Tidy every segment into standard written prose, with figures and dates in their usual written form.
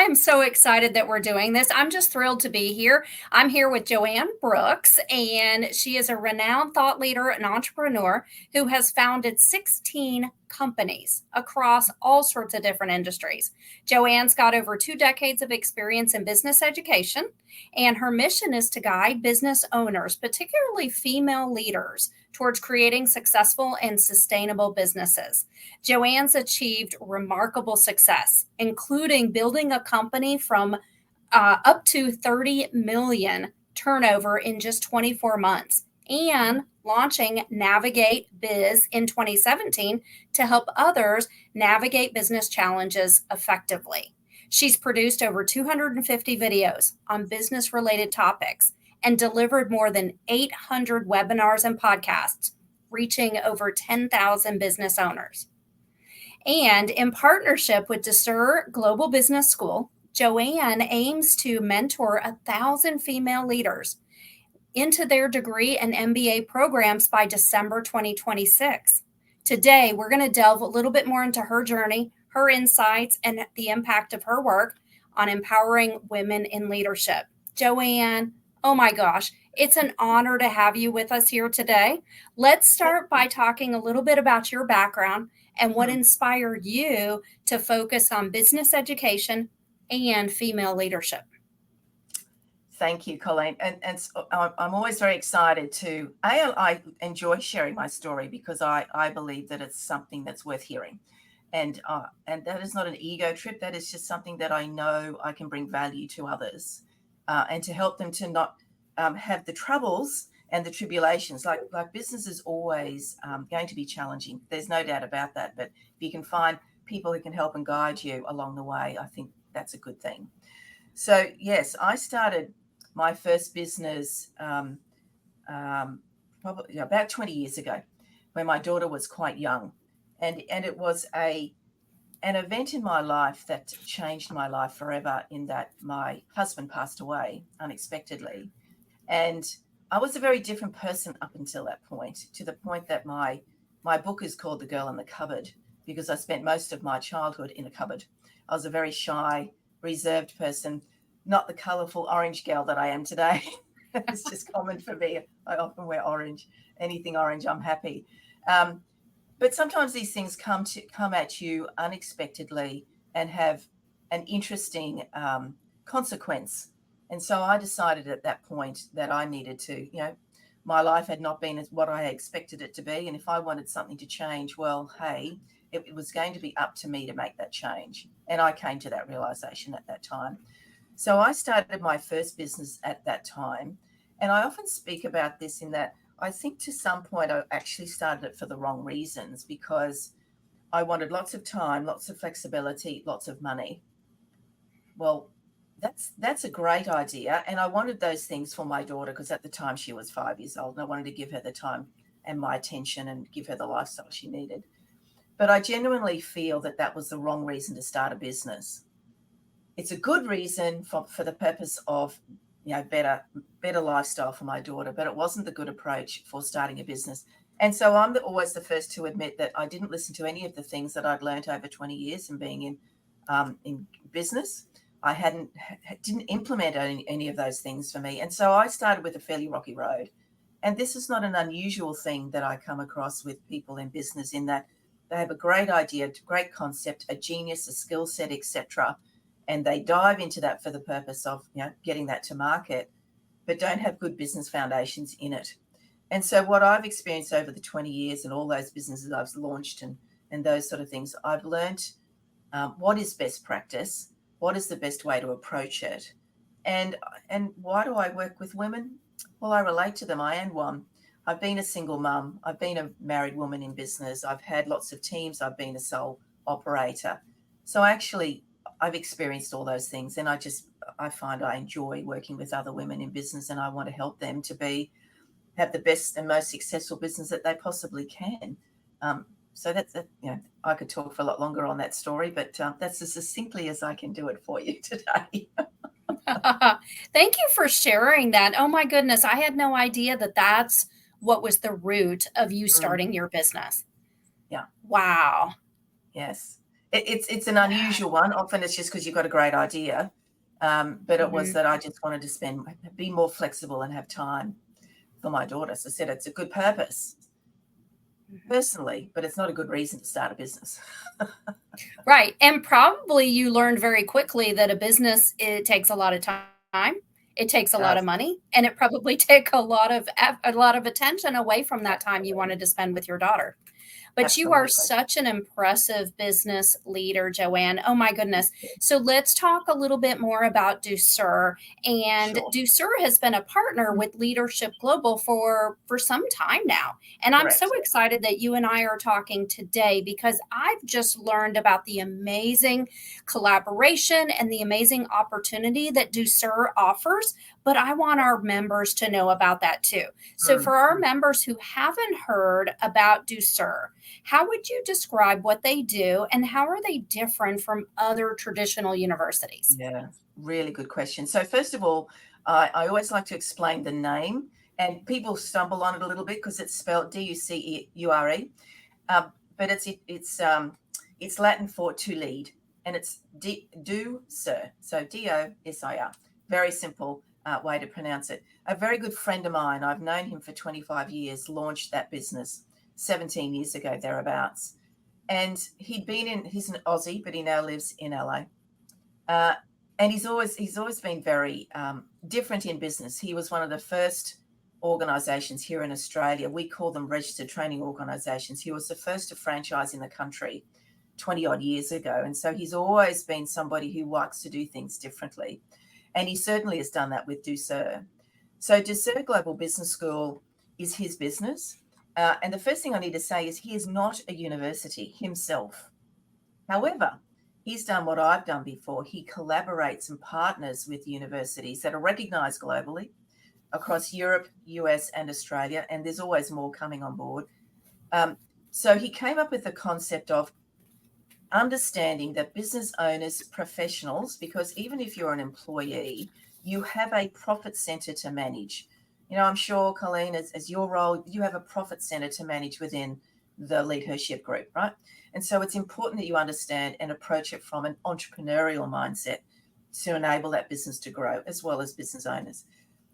am so excited that we're doing this. I'm just thrilled to be here. I'm here with Joanne Brooks, and she is a renowned thought leader and entrepreneur who has founded 16 companies across all sorts of different industries. Joanne's got over 2 decades of experience in business education, and her mission is to guide business owners, particularly female leaders, towards creating successful and sustainable businesses. Joanne's achieved remarkable success, including building a company from up to 30 million turnover in just 24 months and launching Navigate Biz in 2017 to help others navigate business challenges effectively. She's produced over 250 videos on business related topics and delivered more than 800 webinars and podcasts, reaching over 10,000 business owners. And in partnership with Ducere Global Business School, Joanne aims to mentor 1,000 female leaders into their degree and MBA programs by December 2026. Today, we're going to delve a little bit more into her journey, her insights, and the impact of her work on empowering women in leadership. Joanne, oh my gosh, it's an honor to have you with us here today. Let's start by talking a little bit about your background and what inspired you to focus on business education and female leadership. Thank you, Kolleen. And I'm always very excited I enjoy sharing my story because I believe that it's something that's worth hearing. And that is not an ego trip. That is just something that I know I can bring value to others and to help them to not have the troubles and the tribulations. Like business is always going to be challenging. There's no doubt about that. But if you can find people who can help and guide you along the way, I think that's a good thing. So, yes, I started my first business probably about 20 years ago when my daughter was quite young. And it was an event in my life that changed my life forever, in that my husband passed away unexpectedly. And I was a very different person up until that point, to the point that my book is called The Girl in the Cupboard, because I spent most of my childhood in a cupboard. I was a very shy, reserved person, not the colorful orange girl that I am today. It's just common for me. I often wear orange. Anything orange, I'm happy. But sometimes these things come at you unexpectedly and have an interesting consequence. And so I decided at that point that I needed to, my life had not been what I expected it to be. And if I wanted something to change, well, hey, it was going to be up to me to make that change. And I came to that realization at that time. So I started my first business at that time. And I often speak about this in that I think to some point I actually started it for the wrong reasons, because I wanted lots of time, lots of flexibility, lots of money. Well, that's a great idea. And I wanted those things for my daughter because at the time she was 5 years old, and I wanted to give her the time and my attention and give her the lifestyle she needed. But I genuinely feel that was the wrong reason to start a business. It's a good reason for the purpose of better lifestyle for my daughter, but it wasn't the good approach for starting a business. And so I'm always the first to admit that I didn't listen to any of the things that I'd learned over 20 years in being in business. I didn't implement any of those things for me. And so I started with a fairly rocky road. And this is not an unusual thing that I come across with people in business, in that they have a great idea, a great concept, a genius, a skill set, etc. And they dive into that for the purpose of getting that to market, but don't have good business foundations in it. And so what I've experienced over the 20 years and all those businesses I've launched and those sort of things, I've learned what is best practice, what is the best way to approach it, and why do I work with women? Well, I relate to them. I am one. I've been a single mum. I've been a married woman in business. I've had lots of teams. I've been a sole operator. So I've experienced all those things, and I find I enjoy working with other women in business, and I want to help them to have the best and most successful business that they possibly can. So that's I could talk for a lot longer on that story, but that's as succinctly as I can do it for you today. Thank you for sharing that. Oh my goodness, I had no idea that that's what was the root of you starting your business. Yeah. Wow. Yes. It's an unusual one. Often it's just because you've got a great idea. But it was Mhm. that I just wanted to be more flexible and have time for my daughter. So I said it's a good purpose personally, but it's not a good reason to start a business. Right. And probably you learned very quickly that a business, it takes a lot of time, it takes a lot of Does. money, and it probably take a lot of attention away from that time you Absolutely. wanted to spend with your daughter. But you are Absolutely. such an impressive business leader, Joanne. Oh my goodness. So let's talk a little bit more about Ducere. And Sure. Ducere has been a partner with LeadHERShip Global for some time now. And I'm so Correct. excited that you and I are talking today because I've just learned about the amazing collaboration and the amazing opportunity that Ducere offers. But I want our members to know about that too. So Mm, for our mm. members who haven't heard about Ducere, how would you describe what they do and how are they different from other traditional universities? Yeah, really good question. So first of all, I always like to explain the name, and people stumble on it a little bit because it's spelled Ducure, but it's Latin for to lead, and it's do sir, so Dosir. Very simple way to pronounce it. A very good friend of mine, I've known him for 25 years, launched that business 17 years ago thereabouts, and he's an Aussie, but he now lives in LA. Uh, and he's always been very different in business. He was one of the first organisations here in Australia. We call them registered training organisations. He was the first to franchise in the country 20 odd years ago. And so he's always been somebody who likes to do things differently. And he certainly has done that with Ducere. So Ducere Global Business School is his business. And the first thing I need to say is he is not a university himself. However, he's done what I've done before. He collaborates and partners with universities that are recognised globally across Europe, US, and Australia, and there's always more coming on board. So he came up with the concept of understanding that business owners, professionals, because even if you're an employee, you have a profit center to manage. I'm sure, Kolleen, as your role, you have a profit center to manage within the LeadHERShip group, right? And so it's important that you understand and approach it from an entrepreneurial mindset to enable that business to grow, as well as business owners.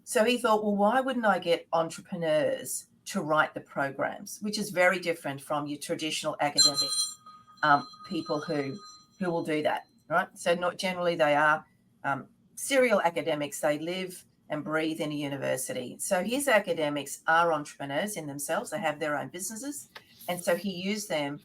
So he thought, well, why wouldn't I get entrepreneurs to write the programs, which is very different from your traditional academic people who will do that, right? So not generally they are serial academics. They live and breathe in a university. So his academics are entrepreneurs in themselves. They have their own businesses, and so he used them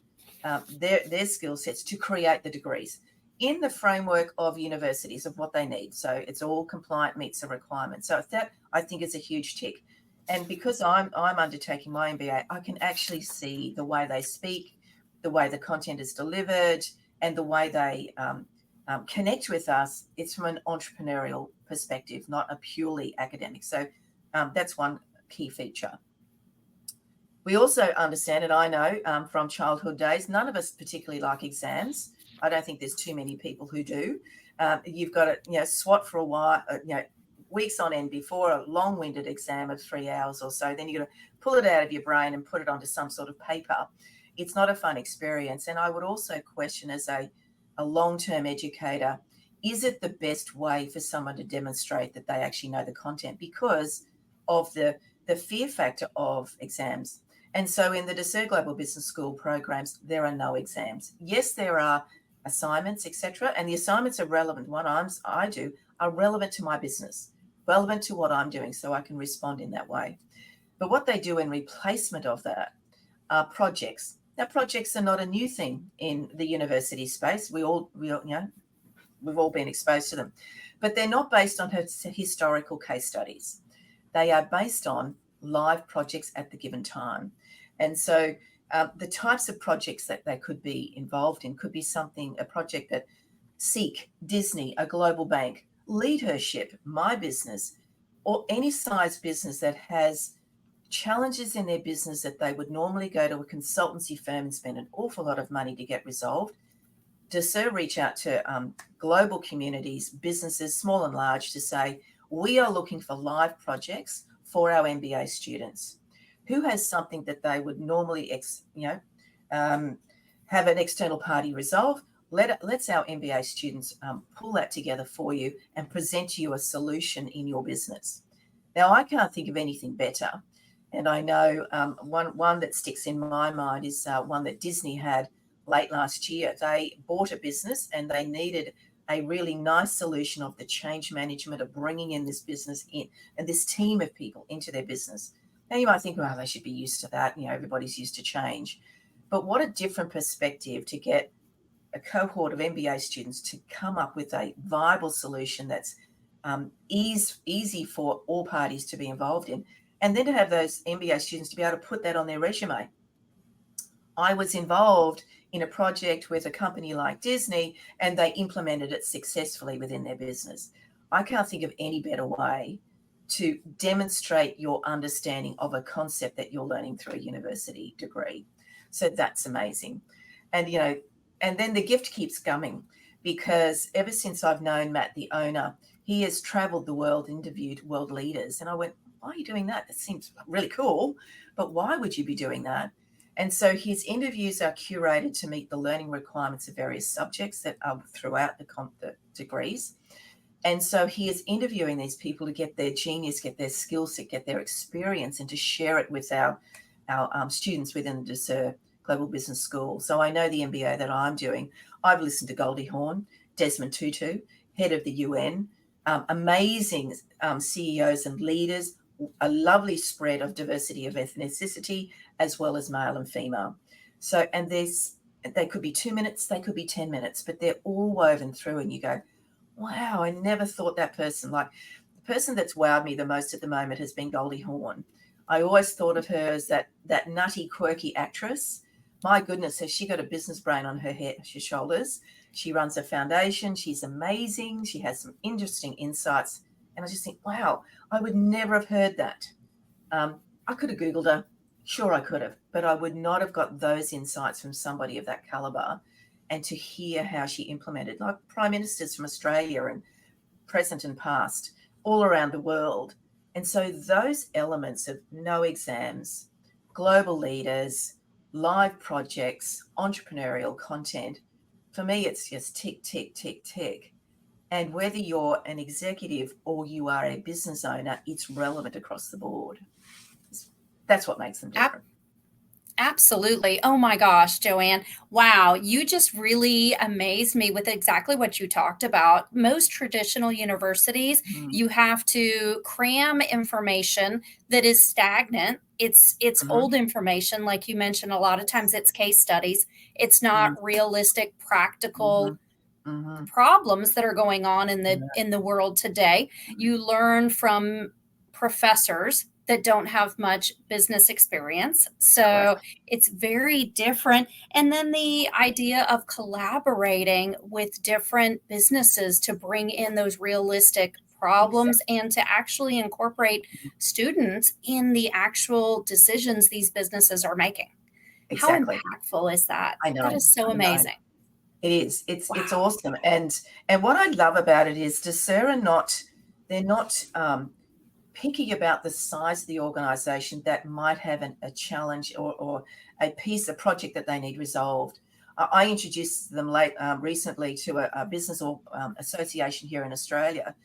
their skill sets to create the degrees in the framework of universities of what they need. So it's all compliant, meets the requirements. So that I think is a huge tick. And because I'm undertaking my MBA, I can actually see the way they speak, the way the content is delivered, and the way they connect with us. It's from an entrepreneurial perspective, not a purely academic. So that's one key feature. We also understand, and I know from childhood days, none of us particularly like exams. I don't think there's too many people who do. You've got to, swat for a while, weeks on end before a long-winded exam of 3 hours or so. Then you've got to pull it out of your brain and put it onto some sort of paper. It's not a fun experience. And I would also question, as a long-term educator, is it the best way for someone to demonstrate that they actually know the content because of the fear factor of exams? And so in the Ducere Global Business School programs, there are no exams. Yes, there are assignments, etc. And the assignments are relevant. What I do are relevant to my business, relevant to what I'm doing, so I can respond in that way. But what they do in replacement of that are projects. Now, projects are not a new thing in the university space. We've all been exposed to them, but they're not based on historical case studies. They are based on live projects at the given time. And so the types of projects that they could be involved in could be a project that Seek, Disney, a global bank, LeadHERShip, my business, or any size business that has challenges in their business that they would normally go to a consultancy firm and spend an awful lot of money to get resolved. Ducere reach out to global communities, businesses, small and large, to say, we are looking for live projects for our MBA students. Who has something that they would normally have an external party resolve? let's our MBA students pull that together for you and present you a solution in your business. Now, I can't think of anything better. And I know one that sticks in my mind is one that Disney had late last year. They bought a business and they needed a really nice solution of the change management of bringing in this business in and this team of people into their business. Now, you might think, well, they should be used to that. Everybody's used to change. But what a different perspective to get a cohort of MBA students to come up with a viable solution that's easy for all parties to be involved in. And then to have those MBA students to be able to put that on their resume. I was involved in a project with a company like Disney, and they implemented it successfully within their business. I can't think of any better way to demonstrate your understanding of a concept that you're learning through a university degree. So that's amazing. And, and then the gift keeps coming, because ever since I've known Matt, the owner, he has traveled the world, interviewed world leaders. And I went, why are you doing that? That seems really cool, but why would you be doing that? And so his interviews are curated to meet the learning requirements of various subjects that are throughout the degrees. And so he is interviewing these people to get their genius, get their skill set, get their experience, and to share it with our students within the Ducere Global Business School. So I know the MBA that I'm doing, I've listened to Goldie Hawn, Desmond Tutu, head of the UN, amazing CEOs and leaders, a lovely spread of diversity of ethnicity, as well as male and female. So, and they could be 2 minutes, they could be 10 minutes, but they're all woven through, and you go, wow, I never thought that person. Like, the person that's wowed me the most at the moment has been Goldie Hawn. I always thought of her as that nutty, quirky actress. My goodness, has she got a business brain on her shoulders? She runs a foundation. She's amazing. She has some interesting insights. And I just think, wow, I would never have heard that. I could have Googled her. Sure, I could have. But I would not have got those insights from somebody of that caliber. And to hear how she implemented, like prime ministers from Australia and present and past, all around the world. And so those elements of no exams, global leaders, live projects, entrepreneurial content, for me, it's just tick, tick, tick, tick. And whether you're an executive or you are a business owner, it's relevant across the board. That's what makes them different. Absolutely. Oh my gosh, Joanne. Wow. You just really amazed me with exactly what you talked about. Most traditional universities, you have to cram information that is stagnant. It's old information. Like you mentioned, a lot of times it's case studies. It's not realistic, practical problems that are going on in the world today. You learn from professors that don't have much business experience. So it's very different. And then the idea of collaborating with different businesses to bring in those realistic problems and to actually incorporate students in the actual decisions these businesses are making. How impactful is that? I know. That is so amazing. It is. It's awesome. And what I love about it is Ducere they're not picky about the size of the organization that might have a challenge or a project that they need resolved. I introduced them recently to a business or association here in Australia,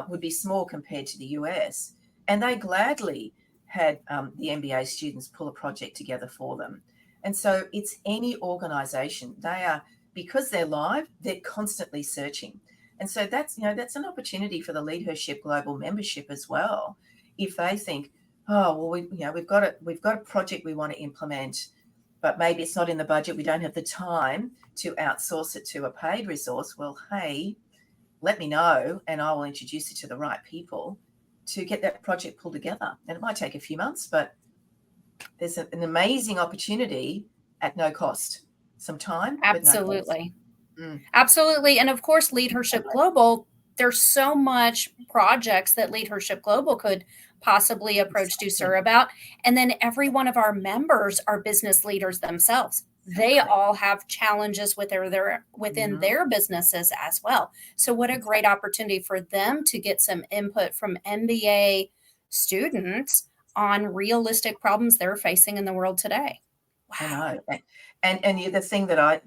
would be small compared to the US. And they gladly had the MBA students pull a project together for them. And so it's any organization. Because they're live, they're constantly searching. And so that's an opportunity for the LeadHERShip Global membership as well. If they think, oh, well, we've got a project we want to implement, but maybe it's not in the budget. We don't have the time to outsource it to a paid resource. Well, hey, let me know, and I will introduce you to the right people to get that project pulled together. And it might take a few months, but there's an amazing opportunity at no cost. Some time. Absolutely. Absolutely. And of course, LeadHERShip Global, there's so much projects that LeadHERShip Global could possibly approach Ducere about. And then every one of our members are business leaders themselves. They all have challenges within their businesses as well. So what a great opportunity for them to get some input from MBA students on realistic problems they're facing in the world today. Wow. I know. And the thing that I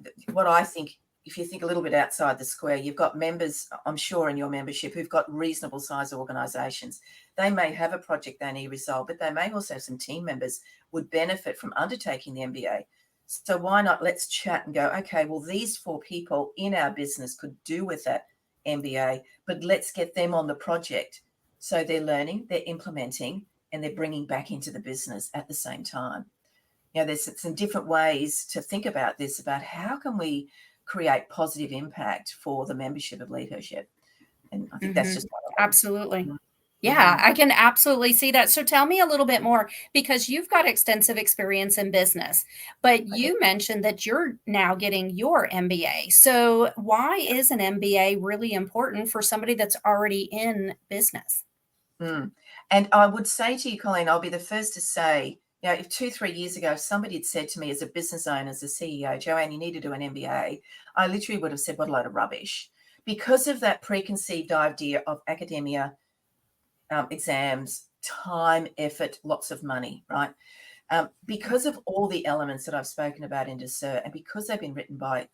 think if you think a little bit outside the square, you've got members, I'm sure, in your membership who've got reasonable size organisations. They may have a project they need resolved, but they may also have some team members would benefit from undertaking the MBA. So why not let's chat and go, okay, well, these 4 people in our business could do with that MBA, but let's get them on the project. So they're learning, they're implementing, and they're bringing back into the business at the same time. There's some different ways to think about this, about how can we create positive impact for the membership of LeadHERShip. And I think that's just absolutely. Yeah, I can absolutely see that. So tell me a little bit more, because you've got extensive experience in business, but you mentioned that you're now getting your MBA. So why is an MBA really important for somebody that's already in business? And I would say to you, Kolleen, I'll be the first to say, if 2-3 years ago somebody had said to me as a business owner, as a CEO, Joanne, you need to do an MBA, I literally would have said, what a load of rubbish, because of that preconceived idea of academia, exams, time, effort, lots of money, right? Because of all the elements that I've spoken about in Ducere, and because they've been written by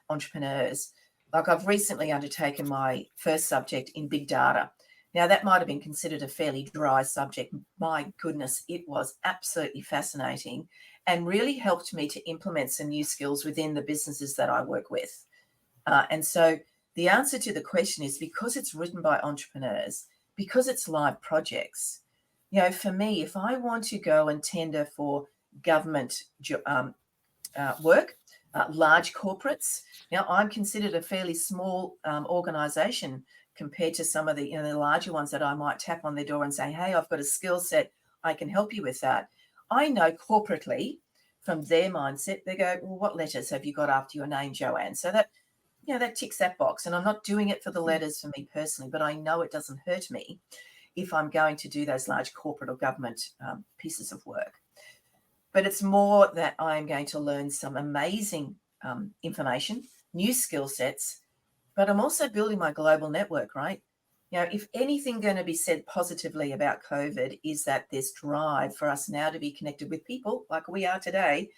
entrepreneurs, like I've recently undertaken my first subject in big data. Now, that might have been considered a fairly dry subject. My goodness, it was absolutely fascinating and really helped me to implement some new skills within the businesses that I work with. And so the answer to the question is because it's written by entrepreneurs, because it's live projects. For me, if I want to go and tender for government work, large corporates, I'm considered a fairly small organisation compared to some of the the larger ones that I might tap on their door and say, hey, I've got a skill set, I can help you with that. I know corporately from their mindset, they go, well, what letters have you got after your name, Joanne? So that, that ticks that box. And I'm not doing it for the letters for me personally, but I know it doesn't hurt me if I'm going to do those large corporate or government pieces of work. But it's more that I'm going to learn some amazing information, new skill sets, but I'm also building my global network, right? If anything going to be said positively about COVID is that this drive for us now to be connected with people like we are today,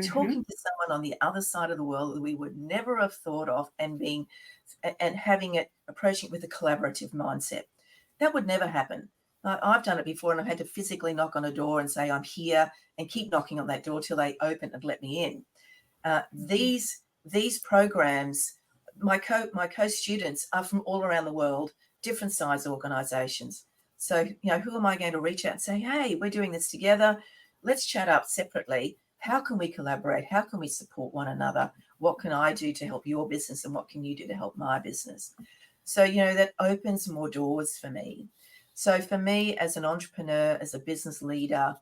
talking to someone on the other side of the world that we would never have thought of, and having it, approaching it with a collaborative mindset. That would never happen. I've done it before, and I've had to physically knock on a door and say, I'm here, and keep knocking on that door till they open and let me in. These programs, my co-students are from all around the world, different size organizations. So, who am I going to reach out and say, hey, we're doing this together. Let's chat up separately. How can we collaborate? How can we support one another? What can I do to help your business, and what can you do to help my business? So, that opens more doors for me. So for me, as an entrepreneur, as a business leader,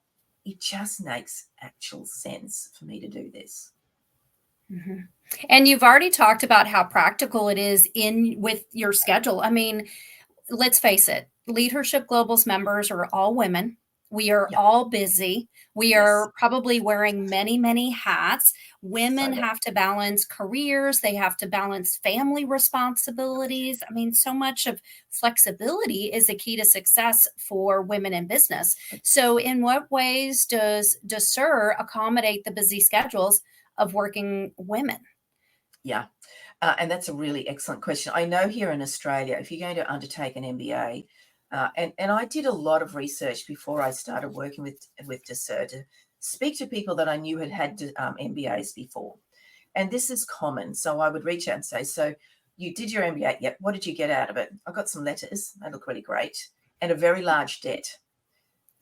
it just makes actual sense for me to do this. And you've already talked about how practical it is with your schedule. I mean, let's face it, LeadHERShip Global's members are all women. We are all busy. We are probably wearing many, many hats. Women have to balance careers. They have to balance family responsibilities. I mean, so much of flexibility is a key to success for women in business. So in what ways does Ducere accommodate the busy schedules of working women? Yeah. And that's a really excellent question. I know here in Australia, if you're going to undertake an MBA, and I did a lot of research before I started working with Ducere to speak to people that I knew had MBAs before. And this is common. So I would reach out and say, so you did your MBA. Yep. What did you get out of it? I got some letters. They look really great. And a very large debt.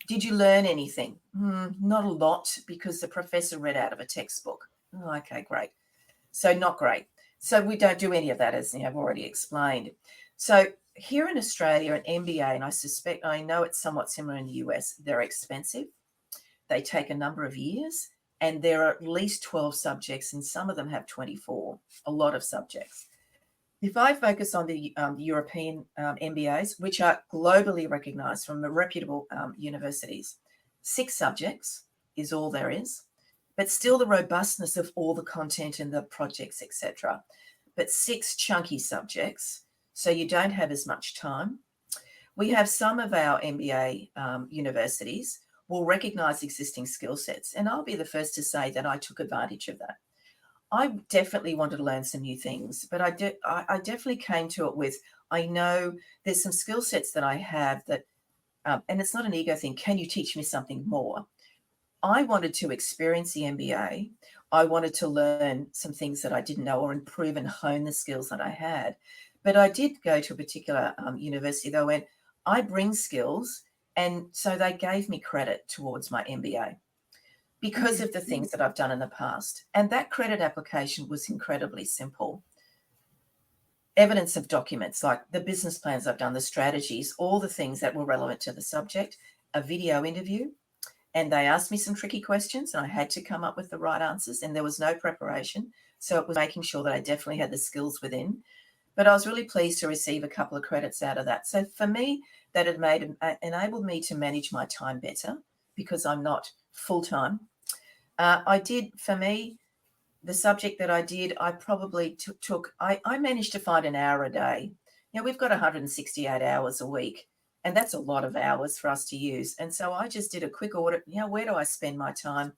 Did you learn anything? Not a lot, because the professor read out of a textbook. Oh, okay, great. So not great. So we don't do any of that, as I've already explained. So here in Australia, an MBA, and I know it's somewhat similar in the US, they're expensive. They take a number of years, and there are at least 12 subjects, and some of them have 24, a lot of subjects. If I focus on the European MBAs, which are globally recognized from the reputable universities, 6 subjects is all there is, but still the robustness of all the content and the projects, etc. But 6 chunky subjects, so you don't have as much time. We have some of our MBA universities will recognize existing skill sets, and I'll be the first to say that I took advantage of that. I definitely wanted to learn some new things, but I definitely came to it with, I know there's some skill sets that I have that, and it's not an ego thing. Can you teach me something more? I wanted to experience the MBA. I wanted to learn some things that I didn't know or improve and hone the skills that I had. But I did go to a particular university that went, I bring skills. And so they gave me credit towards my MBA because of the things that I've done in the past. And that credit application was incredibly simple. Evidence of documents like the business plans I've done, the strategies, all the things that were relevant to the subject, a video interview, and they asked me some tricky questions and I had to come up with the right answers, and there was no preparation. So it was making sure that I definitely had the skills within. But I was really pleased to receive a couple of credits out of that. So for me, that had enabled me to manage my time better because I'm not full-time. For me, the subject that I did, I probably I managed to find an hour a day. We've got 168 hours a week, and that's a lot of hours for us to use. And so I just did a quick audit. Where do I spend my time?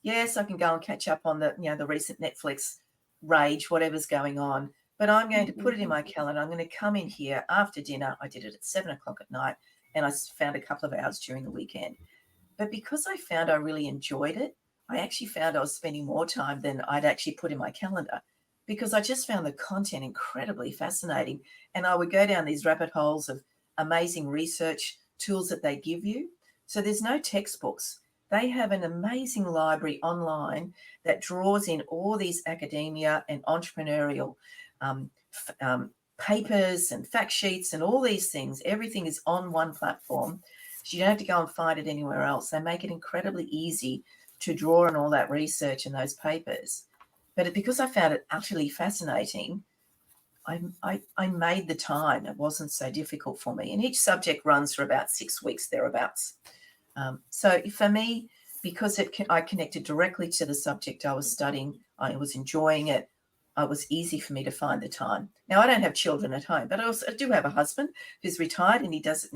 Yes, I can go and catch up on the recent Netflix rage, whatever's going on. But I'm going to put it in my calendar. I'm going to come in here after dinner. I did it at 7:00 at night, and I found a couple of hours during the weekend. But because I found I really enjoyed it, I actually found I was spending more time than I'd actually put in my calendar because I just found the content incredibly fascinating. And I would go down these rabbit holes of amazing research tools that they give you. So there's no textbooks. They have an amazing library online that draws in all these academia and entrepreneurial papers and fact sheets and all these things. Everything is on one platform. So you don't have to go and find it anywhere else. They make it incredibly easy to draw on all that research and those papers. But because I found it utterly fascinating, I made the time. It wasn't so difficult for me. And each subject runs for about 6 weeks, thereabouts. So for me, because I connected directly to the subject I was studying, I was enjoying it, it was easy for me to find the time. Now, I don't have children at home, but I do have a husband who's retired, and he does,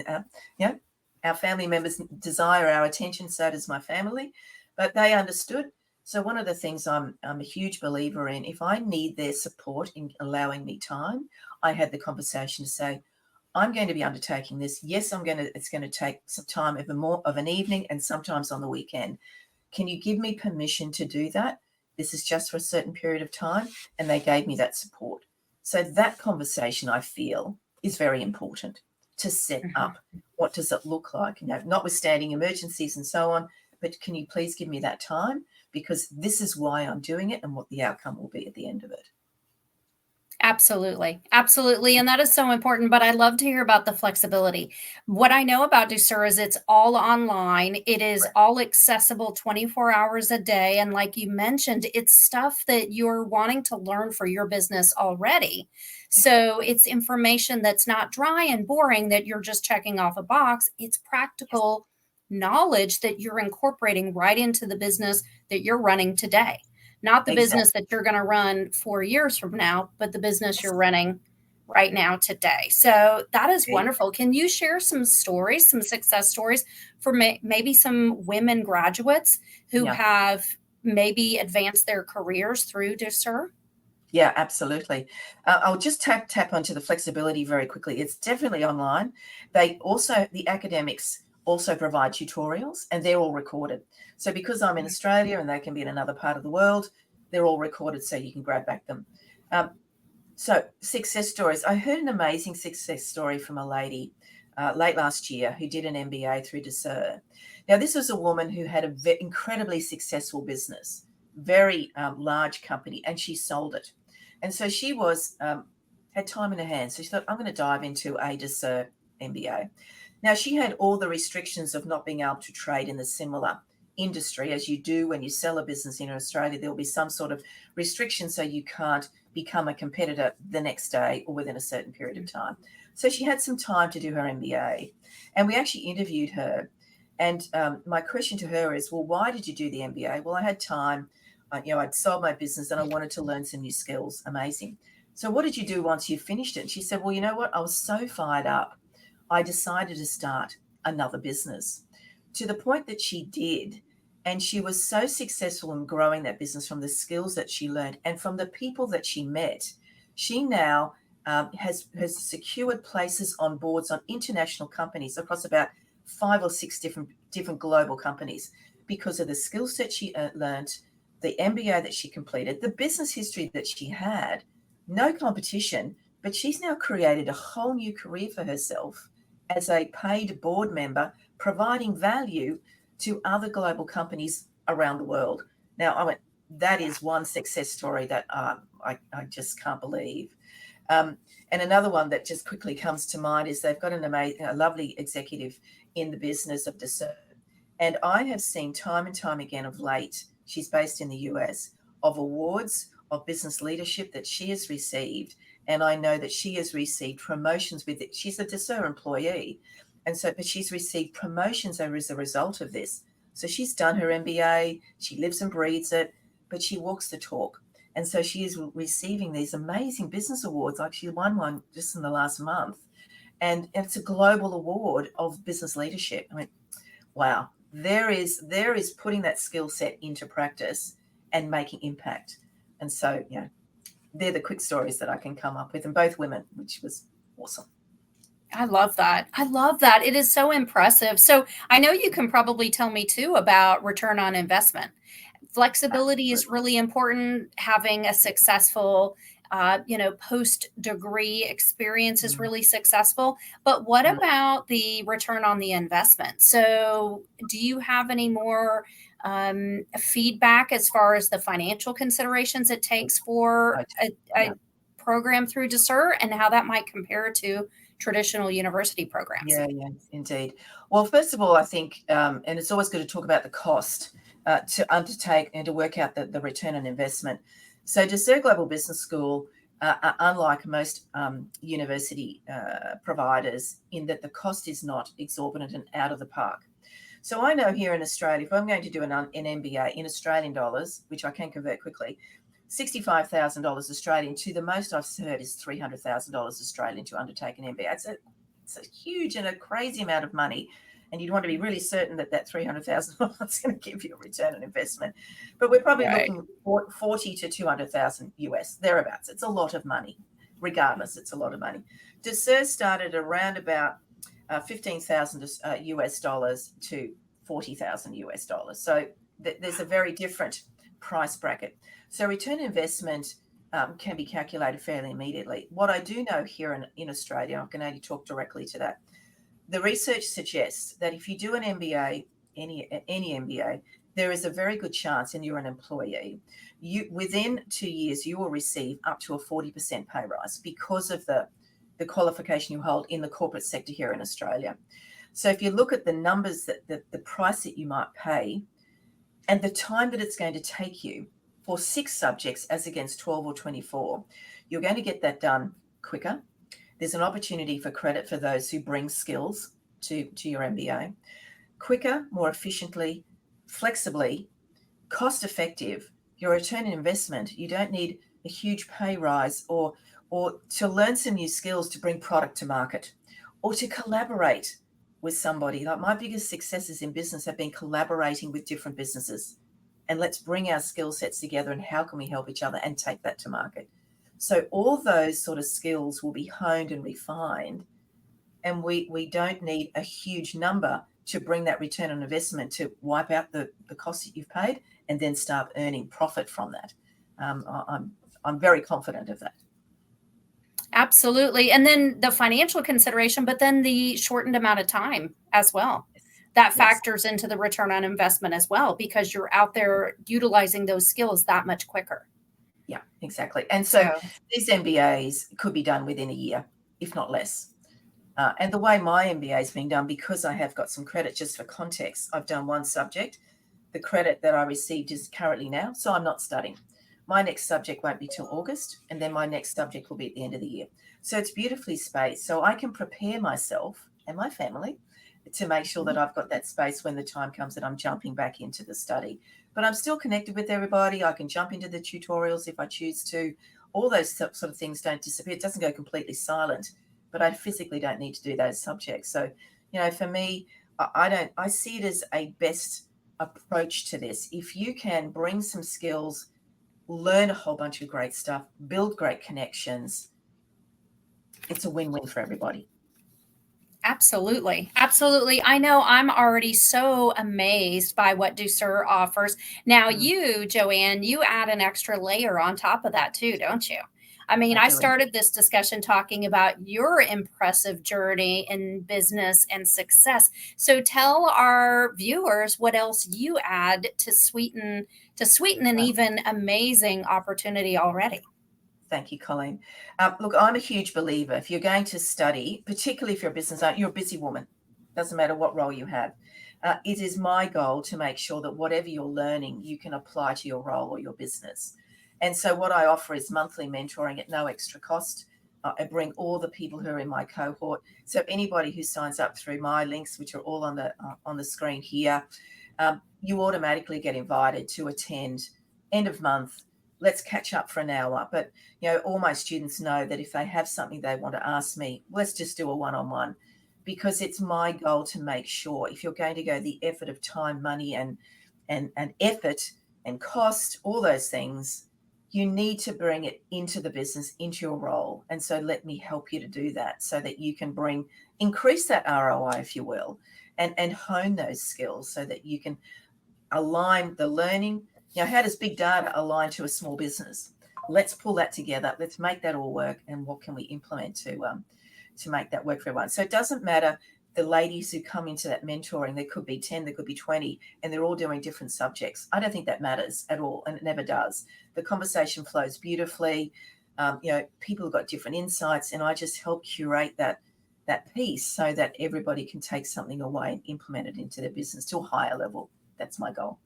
our family members desire our attention, so does my family. But they understood. So one of the things I'm a huge believer in, if I need their support in allowing me time, I had the conversation to say, I'm going to be undertaking this. Yes, it's going to take some time of an evening and sometimes on the weekend. Can you give me permission to do that? This is just for a certain period of time. And they gave me that support. So that conversation, I feel, is very important to set up. What does it look like? Notwithstanding emergencies and so on, but can you please give me that time? Because this is why I'm doing it and what the outcome will be at the end of it. Absolutely. Absolutely. And that is so important. But I love to hear about the flexibility. What I know about Ducere is it's all online. It is all accessible 24 hours a day. And like you mentioned, it's stuff that you're wanting to learn for your business already. So it's information that's not dry and boring that you're just checking off a box. It's practical knowledge that you're incorporating right into the business that you're running today. Not the business that you're going to run 4 years from now, but the business you're running right now today. So that is wonderful. Can you share some stories, some success stories for maybe some women graduates who have maybe advanced their careers through Ducere? Yeah, absolutely. I'll just tap onto the flexibility very quickly. It's definitely online. The academics also provide tutorials, and they're all recorded. So because I'm in Australia and they can be in another part of the world, they're all recorded so you can grab back them. So success stories. I heard an amazing success story from a lady late last year who did an MBA through Ducere. Now, this was a woman who had an incredibly successful business, very large company, and she sold it. And so she had time in her hands. So she thought, I'm going to dive into a Ducere MBA. Now, she had all the restrictions of not being able to trade in the similar industry as you do when you sell a business in Australia. There will be some sort of restriction so you can't become a competitor the next day or within a certain period of time. So she had some time to do her MBA, and we actually interviewed her. And my question to her is, well, why did you do the MBA? Well, I had time. I'd sold my business and I wanted to learn some new skills. Amazing. So what did you do once you finished it? And she said, well, you know what? I was so fired up. I decided to start another business, to the point that she did. And she was so successful in growing that business from the skills that she learned and from the people that she met. She now has secured places on boards on international companies across about 5 or 6 different global companies because of the skill set she learned, the MBA that she completed, the business history that she had, no competition, but she's now created a whole new career for herself as a paid board member, providing value to other global companies around the world. Now, I went, that is one success story that I just can't believe. And another one that just quickly comes to mind is they've got a lovely executive in the business of Ducere. And I have seen time and time again of late, she's based in the US, of awards of business leadership that she has received. And I know that she has received promotions with it. She's a Ducere employee. And so, but she's received promotions as a result of this. So she's done her MBA, she lives and breathes it, but she walks the talk. And so she is receiving these amazing business awards. Like she won one just in the last month. And it's a global award of business leadership. I mean, wow, there is putting that skill set into practice and making impact. And so, they're the quick stories that I can come up with, and both women, which was awesome. I love that. I love that. It is so impressive. So I know you can probably tell me too about return on investment. Flexibility is really important. Having a successful, post-degree experience is really successful. But what about the return on the investment? So do you have any more feedback as far as the financial considerations it takes for a program through Ducere and how that might compare to traditional university programs? Yeah, indeed. Well, first of all, I think, and it's always good to talk about the cost to undertake and to work out the return on investment. So Ducere Global Business School, unlike most university providers, in that the cost is not exorbitant and out of the park. So I know here in Australia, if I'm going to do an MBA in Australian dollars, which I can convert quickly, $65,000 Australian to the most I've heard is $300,000 Australian to undertake an MBA. It's a huge and a crazy amount of money. And you'd want to be really certain that $300,000 is going to give you a return on investment. But we're probably looking for 40 to 200,000 US, thereabouts. It's a lot of money. Regardless, it's a lot of money. Ducere started around about 15,000 US dollars to 40,000 US dollars. So there's a very different price bracket. So return on investment can be calculated fairly immediately. What I do know here in Australia, I can only talk directly to that. The research suggests that if you do an MBA, any MBA, there is a very good chance, and you're an employee, within 2 years, you will receive up to a 40% pay rise because of the qualification you hold in the corporate sector here in Australia. So if you look at the numbers, the price that you might pay and the time that it's going to take you for 6 subjects as against 12 or 24, you're going to get that done quicker. There's an opportunity for credit for those who bring skills to your MBA. Quicker, more efficiently, flexibly, cost effective. Your return on investment, you don't need a huge pay rise or to learn some new skills to bring product to market or to collaborate with somebody. Like my biggest successes in business have been collaborating with different businesses. And let's bring our skill sets together and how can we help each other and take that to market. So all those sort of skills will be honed and refined, and we don't need a huge number to bring that return on investment to wipe out the cost that you've paid and then start earning profit from that. I'm very confident of that. Absolutely. And then the financial consideration, but then the shortened amount of time as well. That factors into the return on investment as well, because you're out there utilizing those skills that much quicker. Yeah, exactly. And so these MBAs could be done within a year, if not less. And the way my MBA is being done, because I have got some credit, just for context, I've done one subject. The credit that I received is currently now, so I'm not studying. My next subject won't be till August, and then my next subject will be at the end of the year. So it's beautifully spaced. So I can prepare myself and my family to make sure that I've got that space when the time comes that I'm jumping back into the study. But I'm still connected with everybody. I can jump into the tutorials if I choose to. All those sort of things don't disappear. It doesn't go completely silent, but I physically don't need to do those subjects. So, for me, I see it as a best approach to this. If you can bring some skills, learn a whole bunch of great stuff, build great connections, it's a win-win for everybody. Absolutely. Absolutely. I know I'm already so amazed by what Ducere offers. Now, Mm, you, Joanne, you add an extra layer on top of that too, don't you? I mean, I I do. started this discussion talking about your impressive journey in business and success. So tell our viewers what else you add to sweeten an even amazing opportunity already. Thank you, Colleen. Look, I'm a huge believer. If you're going to study, particularly if you're a business owner, you're a busy woman. Doesn't matter what role you have. It is my goal to make sure that whatever you're learning, you can apply to your role or your business. And so, what I offer is monthly mentoring at no extra cost. I bring all the people who are in my cohort. So, anybody who signs up through my links, which are all on the screen here, you automatically get invited to attend end of month. Let's catch up for an hour. But all my students know that if they have something they want to ask me, let's just do a one-on-one, because it's my goal to make sure if you're going to go the effort of time, money, and effort and cost, all those things, you need to bring it into the business, into your role. And so let me help you to do that so that you can increase that ROI, if you will, and hone those skills so that you can align the learning. How does big data align to a small business? Let's pull that together. Let's make that all work. And what can we implement to make that work for everyone? So it doesn't matter the ladies who come into that mentoring. There could be 10, there could be 20, and they're all doing different subjects. I don't think that matters at all, and it never does. The conversation flows beautifully. People have got different insights, and I just help curate that piece so that everybody can take something away and implement it into their business to a higher level. That's my goal.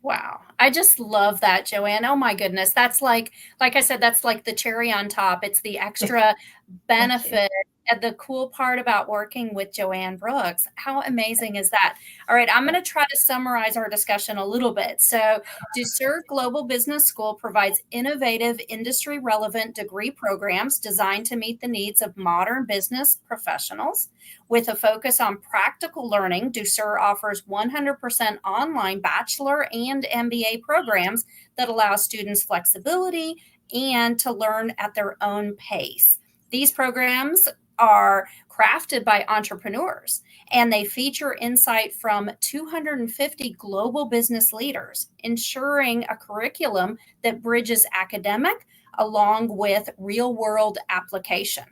Wow. I just love that, Joanne. Oh my goodness. That's like I said, that's like the cherry on top. It's the extra Thank you. benefit. And the cool part about working with Joanne Brooks, how amazing is that? All right, I'm going to try to summarize our discussion a little bit. So, Ducere Global Business School provides innovative, industry relevant degree programs designed to meet the needs of modern business professionals. With a focus on practical learning, Ducere offers 100% online bachelor and MBA programs that allow students flexibility and to learn at their own pace. These programs are crafted by entrepreneurs, and they feature insight from 250 global business leaders, ensuring a curriculum that bridges academic along with real world application.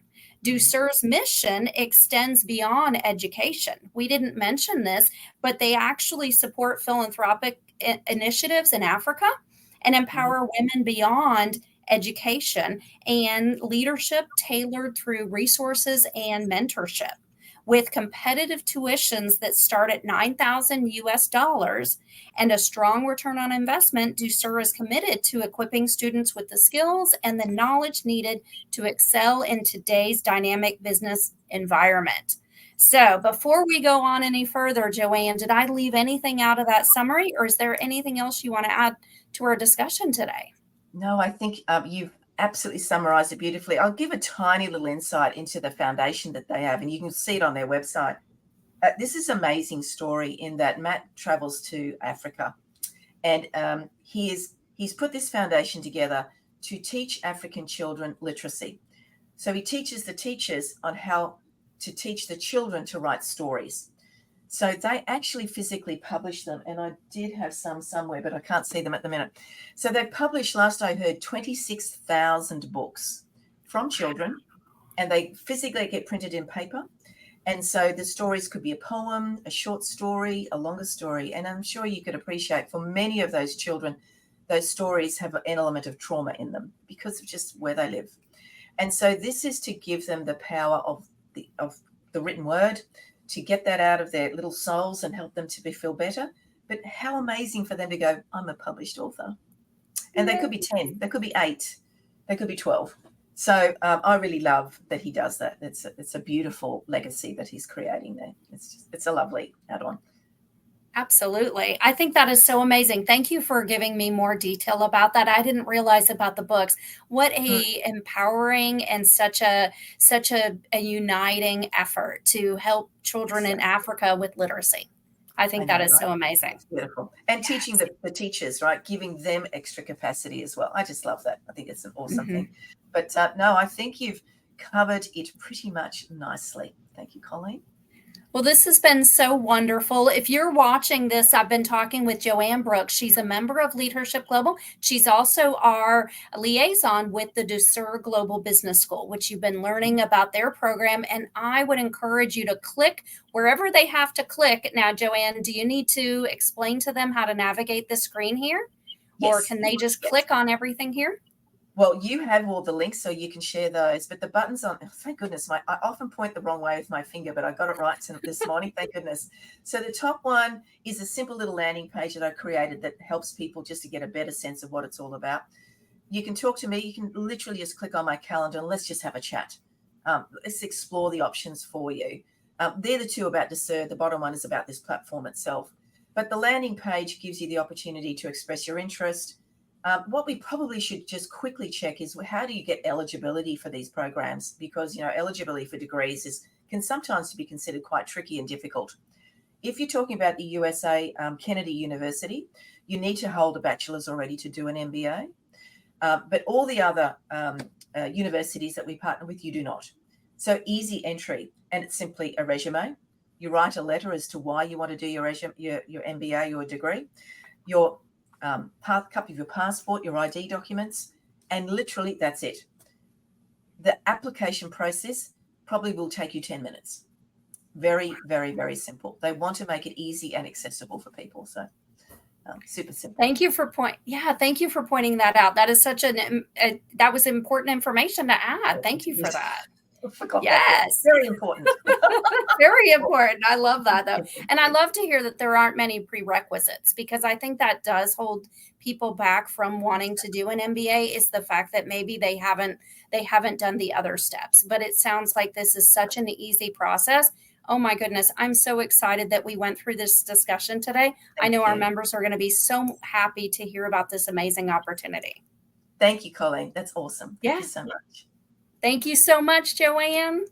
Ducere's mission extends beyond education. We didn't mention this, but they actually support philanthropic initiatives in Africa and Mhm. empower women beyond education and leadership tailored through resources and mentorship. With competitive tuitions that start at 9,000 US dollars and a strong return on investment, Ducere is committed to equipping students with the skills and the knowledge needed to excel in today's dynamic business environment. So, before we go on any further, Joanne, did I leave anything out of that summary, or is there anything else you want to add to our discussion today? No, I think you've absolutely summarized it beautifully. I'll give a tiny little insight into the foundation that they have, and you can see it on their website. This is an amazing story in that Matt travels to Africa, and he's put this foundation together to teach African children literacy. So he teaches the teachers on how to teach the children to write stories. So they actually physically publish them, and I did have some somewhere, but I can't see them at the minute. So they published, last I heard, 26,000 books from children, and they physically get printed in paper. And so the stories could be a poem, a short story, a longer story. And I'm sure you could appreciate for many of those children, those stories have an element of trauma in them because of just where they live. And so this is to give them the power of the written word, to get that out of their little souls and help them to feel better. But how amazing for them to go, I'm a published author. And they could be 10, they could be 8, they could be 12. So I really love that he does that. It's a beautiful legacy that he's creating there. It's a lovely add-on. Absolutely. I think that is so amazing. Thank you for giving me more detail about that. I didn't realize about the books. What Mm. a empowering and such a uniting effort to help children in So Africa with literacy. I think that is so amazing. It's beautiful. And teaching the teachers, right? Giving them extra capacity as well. I just love that. I think it's an awesome thing. But no, I think you've covered it pretty much nicely. Thank you, Kolleen. Well, this has been so wonderful. If you're watching this, I've been talking with Joanne Brooks. She's a member of LeadHERShip Global. She's also our liaison with the Ducere Global Business School, which you've been learning about their program. And I would encourage you to click wherever they have to click. Now, Joanne, do you need to explain to them how to navigate the screen here? Yes. Or can they just click on everything here? Well, you have all the links, so you can share those. But the buttons on, thank goodness, I often point the wrong way with my finger, but I got it right this morning, thank goodness. So the top one is a simple little landing page that I created that helps people just to get a better sense of what it's all about. You can talk to me. You can literally just click on my calendar and let's just have a chat. Let's explore the options for you. They're the two about Ducere. The bottom one is about this platform itself. But the landing page gives you the opportunity to express your interest. What we probably should just quickly check is how do you get eligibility for these programs? Because, eligibility for degrees can sometimes be considered quite tricky and difficult. If you're talking about the USA Kennedy University, you need to hold a bachelor's already to do an MBA. But all the other universities that we partner with, you do not. So easy entry, and it's simply a resume. You write a letter as to why you want to do your MBA or degree. Your copy of your passport, your ID documents, and literally that's it. The application process probably will take you 10 minutes. Very, very, very simple. They want to make it easy and accessible for people. So super simple. Thank you for pointing that out. That is such that was important information to add. Thank you for that. I forgot yes. That. Very important. Very important. I love that though. And I love to hear that there aren't many prerequisites, because I think that does hold people back from wanting to do an MBA, is the fact that maybe they haven't done the other steps. But it sounds like this is such an easy process. Oh my goodness. I'm so excited that we went through this discussion today. I know our members are going to be so happy to hear about this amazing opportunity. Thank you, Kolleen. That's awesome. Thank you so much. Thank you so much, Joanne.